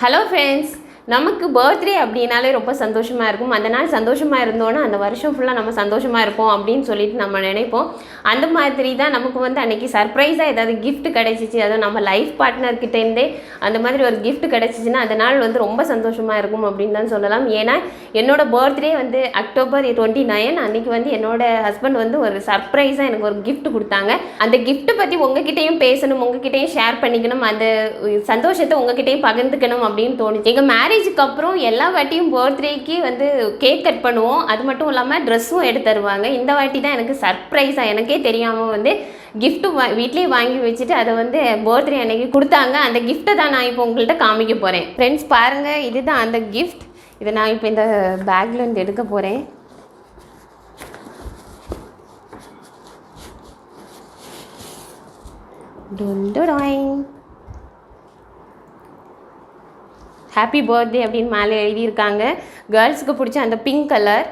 Hello friends, நமக்கு birthday அப்படினாலே ரொம்ப சந்தோஷமா இருக்கும். அந்த நாள் சந்தோஷமா இருந்தோம்னா அந்த வருஷம் ஃபுல்லா நம்ம சந்தோஷமா இருப்போம் அப்படினு சொல்லிட்டு நம்ம நினைப்போம். அந்த மாதிரி தான் நமக்கு வந்து அன்னைக்கு சர்ப்ரைஸா ஏதாவது gift கிடைச்சிச்சு. அது நம்ம லைஃப் பார்ட்னர் கிட்ட இருந்தே அந்த மாதிரி ஒரு gift கிடைச்சிச்சுனா அந்த நாள் வந்து ரொம்ப சந்தோஷமா இருக்கும் அப்படினு தான் சொல்லலாம். ஏனா என்னோட பர்த்டே வந்து அக்டோபர் 29 அன்னைக்கு வந்து என்னோட ஹஸ்பண்ட் வந்து ஒரு சர்ப்ரைஸா எனக்கு ஒரு gift கொடுத்தாங்க. அந்த gift பத்தி உங்ககிட்டயும் பேசணும், உங்ககிட்டயும் ஷேர் பண்ணிக்கணும், அந்த சந்தோஷத்தை உங்ககிட்டயும் பகிர்ந்துக்கணும் அப்படினு தோணுச்சு. எங்க மேரேஜுக்கு அப்புறம் எல்லா வாட்டியும் பர்த்டேக்கு வந்து கேக் கட் பண்ணுவோம். அது மட்டும் இல்லாமல் ட்ரெஸ்ஸும் எடுத்து தருவாங்க. இந்த வாட்டி தான் எனக்கு சர்ப்ரைஸாக எனக்கே தெரியாமல் வந்து கிஃப்ட்டு வீட்லேயே வாங்கி வச்சுட்டு அதை வந்து பர்த்டே அன்னைக்கு கொடுத்தாங்க. அந்த கிஃப்ட்டை தான் நான் இப்போ உங்கள்கிட்ட காமிக்க போகிறேன். ஃப்ரெண்ட்ஸ் பாருங்கள், இதுதான் அந்த கிஃப்ட். இதை நான் இப்போ இந்த பேக்லேருந்து எடுக்க போகிறேன். ஹாப்பி பர்த்டே அப்படின்னு மேலே எழுதியிருக்காங்க. கேர்ள்ஸுக்கு பிடிச்ச அந்த பிங்க் கலர்.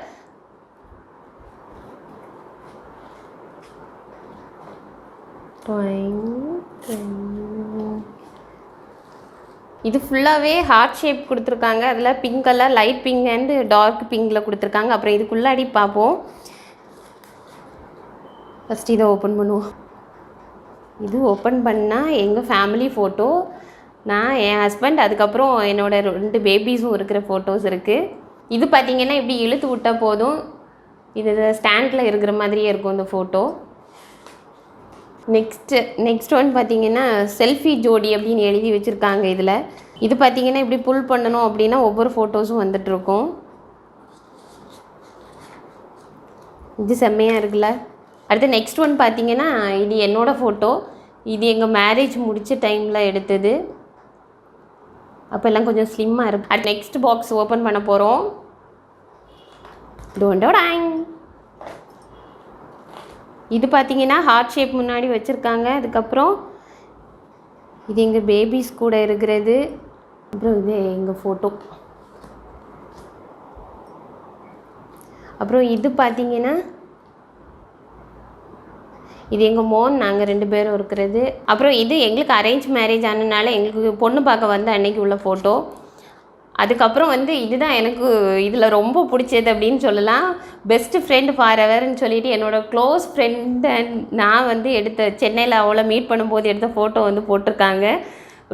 இது ஃபுல்லாகவே ஹார்ட் ஷேப் கொடுத்துருக்காங்க. அதில் pink colour, light pink and dark பிங்கில் கொடுத்துருக்காங்க. அப்புறம் இதுக்குள்ளாடி பார்ப்போம். ஃபஸ்ட் இதை ஓப்பன் பண்ணுவோம். இது ஓப்பன் பண்ணால் எங்கள் ஃபேமிலி ஃபோட்டோ, நான், என் ஹஸ்பண்ட், அதுக்கப்புறம் என்னோடய 2 பேபிஸும் இருக்கிற ஃபோட்டோஸ் இருக்குது. இது பார்த்திங்கன்னா இப்படி இழுத்து விட்டால் போதும், இது ஸ்டாண்டில் இருக்கிற மாதிரியே இருக்கும் இந்த ஃபோட்டோ. நெக்ஸ்ட் ஒன் பார்த்திங்கன்னா செல்ஃபி ஜோடி அப்படின்னு எழுதி வச்சுருக்காங்க இதில். இது பார்த்திங்கன்னா இப்படி புல் பண்ணணும் அப்படின்னா ஒவ்வொரு ஃபோட்டோஸும் வந்துட்டுருக்கும். இது செம்மையாக இருக்குல்ல. அடுத்து நெக்ஸ்ட் ஒன் பார்த்திங்கன்னா இது என்னோடய ஃபோட்டோ. இது எங்கள் மேரேஜ் முடித்த டைமில் எடுத்தது. அப்போ எல்லாம் கொஞ்சம் ஸ்லிம்மாக இருக்கும். அது நெக்ஸ்ட் பாக்ஸ் ஓப்பன் பண்ண போகிறோம். இது பார்த்தீங்கன்னா ஹார்ட் ஷேப் முன்னாடி வச்சுருக்காங்க. அதுக்கப்புறம் இது எங்கள் பேபிஸ் கூட இருக்கிறது. அப்புறம் இது எங்கள் ஃபோட்டோ. அப்புறம் இது பார்த்தீங்கன்னா இது எங்கள் மோன், நாங்கள் 2 பேரும் இருக்கிறது. அப்புறம் இது எங்களுக்கு அரேஞ்ச் மேரேஜ் ஆனதுனால எங்களுக்கு பொண்ணு பார்க்க வந்து அன்னைக்கு உள்ள ஃபோட்டோ. அதுக்கப்புறம் வந்து இதுதான் எனக்கு இதில் ரொம்ப பிடிச்சது அப்படின்னு சொல்லலாம். பெஸ்ட்டு ஃப்ரெண்டு ஃபார் எவர்னு சொல்லிட்டு என்னோடய க்ளோஸ் ஃப்ரெண்டு நான் வந்து எடுத்த சென்னையில் அவளை மீட் பண்ணும்போது எடுத்த ஃபோட்டோ வந்து போட்டிருக்காங்க.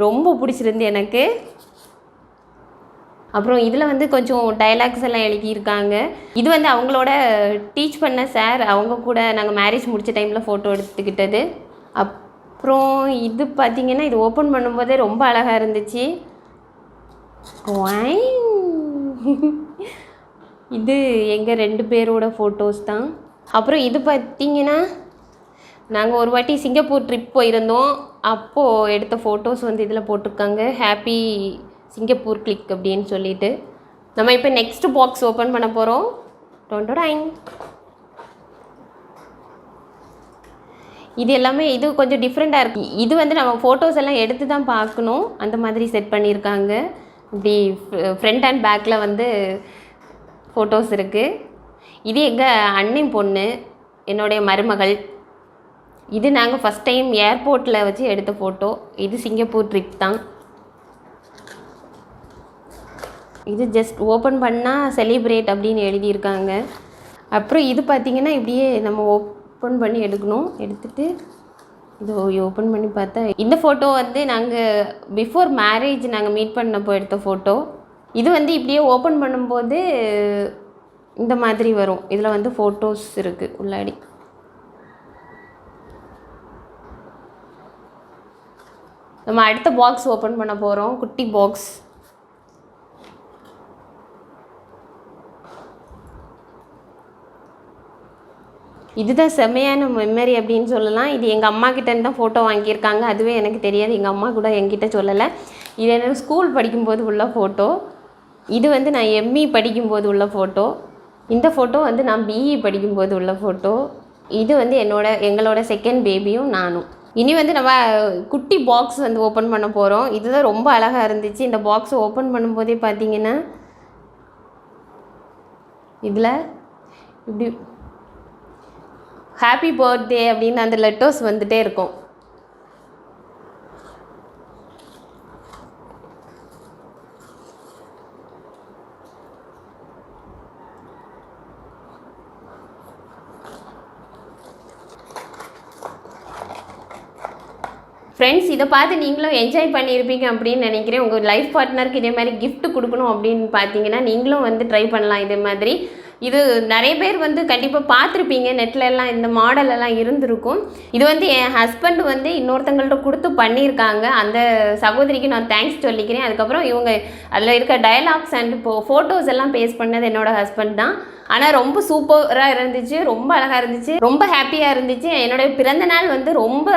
ரொம்ப பிடிச்சிருந்து எனக்கு. அப்புறம் இதில் வந்து கொஞ்சம் டைலாக்ஸ் எல்லாம் எழுதியிருக்காங்க. இது வந்து அவங்களோட டீச் பண்ண சார், அவங்க கூட நாங்கள் மேரேஜ் முடித்த டைமில் ஃபோட்டோ எடுத்துக்கிட்டது. அப்புறம் இது பார்த்திங்கன்னா இது ஓப்பன் பண்ணும்போதே ரொம்ப அழகாக இருந்துச்சு. இது எங்கள் 2 பேரோட ஃபோட்டோஸ் தான். அப்புறம் இது பார்த்திங்கன்னா நாங்கள் ஒரு வாட்டி சிங்கப்பூர் ட்ரிப் போயிருந்தோம். அப்போது எடுத்த ஃபோட்டோஸ் வந்து இதில் போட்டிருக்காங்க. ஹாப்பி சிங்கப்பூர் கிளிக் அப்படின்னு சொல்லிட்டு. நம்ம இப்போ நெக்ஸ்ட் பாக்ஸ் ஓப்பன் பண்ண போகிறோம். இது எல்லாமே இது கொஞ்சம் டிஃப்ரெண்ட்டாக இருக்குது. இது வந்து நம்ம ஃபோட்டோஸ் எல்லாம் எடுத்து தான் பார்க்கணும். அந்த மாதிரி செட் பண்ணியிருக்காங்க. இப்படி ஃப்ரண்ட் அண்ட் பேக்கில் வந்து ஃபோட்டோஸ் இருக்குது. இது எங்கள் அண்ணன் பொண்ணு, என்னுடைய மருமகள். இது நாங்கள் ஃபஸ்ட் டைம் ஏர்போர்ட்டில் வச்சு எடுத்த ஃபோட்டோ. இது சிங்கப்பூர் ட்ரிப் தான். இது ஜஸ்ட் ஓப்பன் பண்ணால் செலிப்ரேட் அப்படின்னு எழுதியிருக்காங்க. அப்புறம் இது பார்த்திங்கன்னா இப்படியே நம்ம ஓப்பன் பண்ணி எடுக்கணும். எடுத்துகிட்டு இது ஓப்பன் பண்ணி பார்த்தா இந்த ஃபோட்டோ வந்து நாங்கள் பிஃபோர் மேரேஜ் நாங்கள் மீட் பண்ணப்போ எடுத்த ஃபோட்டோ. இது வந்து இப்படியே ஓப்பன் பண்ணும்போது இந்த மாதிரி வரும். இதில் வந்து ஃபோட்டோஸ் இருக்குது உள்ளாடி. நம்ம அடுத்த பாக்ஸ் ஓப்பன் பண்ண போகிறோம். குட்டி பாக்ஸ். இதுதான் செம்மையான மெமரி அப்படின்னு சொல்லலாம். இது எங்கள் அம்மா கிட்டேருந்து தான் ஃபோட்டோ வாங்கியிருக்காங்க. அதுவே எனக்கு தெரியாது, எங்கள் அம்மா கூட என்கிட்ட சொல்லலை. இது எனக்கு ஸ்கூல் படிக்கும்போது உள்ள ஃபோட்டோ. இது வந்து நான் எம்இ படிக்கும்போது உள்ள ஃபோட்டோ. இந்த ஃபோட்டோ வந்து நான் பிஇ படிக்கும்போது உள்ள ஃபோட்டோ. இது வந்து எங்களோட செகண்ட் பேபியும் நானும். இனி வந்து நம்ம குட்டி பாக்ஸ் வந்து ஓப்பன் பண்ண போகிறோம். இதுதான் ரொம்ப அழகாக இருந்துச்சு. இந்த பாக்ஸை ஓப்பன் பண்ணும்போதே பார்த்தீங்கன்னா இதில் இப்படி ஹாப்பி பர்த்டே அப்படின்னு அந்த லெட்டர்ஸ் வந்துகிட்டே இருக்கும். ஃப்ரெண்ட்ஸ் இதை பார்த்து நீங்களும் என்ஜாய் பண்ணியிருப்பீங்க அப்படின்னு நினைக்கிறேன். உங்கள் லைஃப் பார்ட்னருக்கு இதே மாதிரி gift கொடுக்கணும் அப்படின்னு பார்த்தீங்கன்னா நீங்களும் வந்து ட்ரை பண்ணலாம் இதே மாதிரி. இது நிறைய பேர் வந்து கண்டிப்பாக பார்த்துருப்பீங்க, நெட்டில் எல்லாம் இந்த மாடல் எல்லாம் இருந்திருக்கும். இது வந்து என் ஹஸ்பண்ட் வந்து இன்னொருத்தங்கள்ட்ட கொடுத்து பண்ணியிருக்காங்க. அந்த சகோதரிக்கு நான் தேங்க்ஸ் சொல்லிக்கிறேன். அதுக்கப்புறம் இவங்க அதில் இருக்க டயலாக்ஸ் அண்ட் ஃபோட்டோஸ் எல்லாம் பேஸ்ட் பண்ணது என்னோடய ஹஸ்பண்ட் தான். ஆனால் ரொம்ப சூப்பராக இருந்துச்சு, ரொம்ப அழகாக இருந்துச்சு, ரொம்ப ஹாப்பியாக இருந்துச்சு. என்னோடய பிறந்த நாள் வந்து ரொம்ப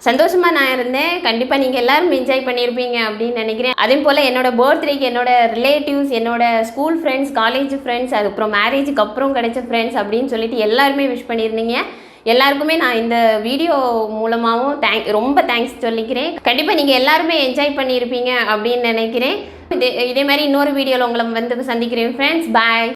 சந்தோஷமாக நான் இருந்தேன். கண்டிப்பாக நீங்கள் எல்லாரும் என்ஜாய் பண்ணியிருப்பீங்க அப்படின்னு நினைக்கிறேன். அதே போல் என்னோடய பர்த்டேக்கு என்னோடய ரிலேட்டிவ்ஸ், என்னோடய ஸ்கூல் ஃப்ரெண்ட்ஸ், காலேஜ் ஃப்ரெண்ட்ஸ், அதுக்கப்புறம் மேரேஜுக்கு அப்புறம் கிடைச்ச ஃப்ரெண்ட்ஸ் அப்படின்னு சொல்லிட்டு எல்லாருமே விஷ் பண்ணியிருந்தீங்க. எல்லாருக்குமே நான் இந்த வீடியோ மூலமாகவும் ரொம்ப தேங்க்ஸ் சொல்லிக்கிறேன். கண்டிப்பாக நீங்கள் எல்லாருமே என்ஜாய் பண்ணியிருப்பீங்க அப்படின்னு நினைக்கிறேன். இதே மாதிரி இன்னொரு வீடியோவில் உங்களை வந்து சந்திக்கிறேன் ஃப்ரெண்ட்ஸ். பாய்.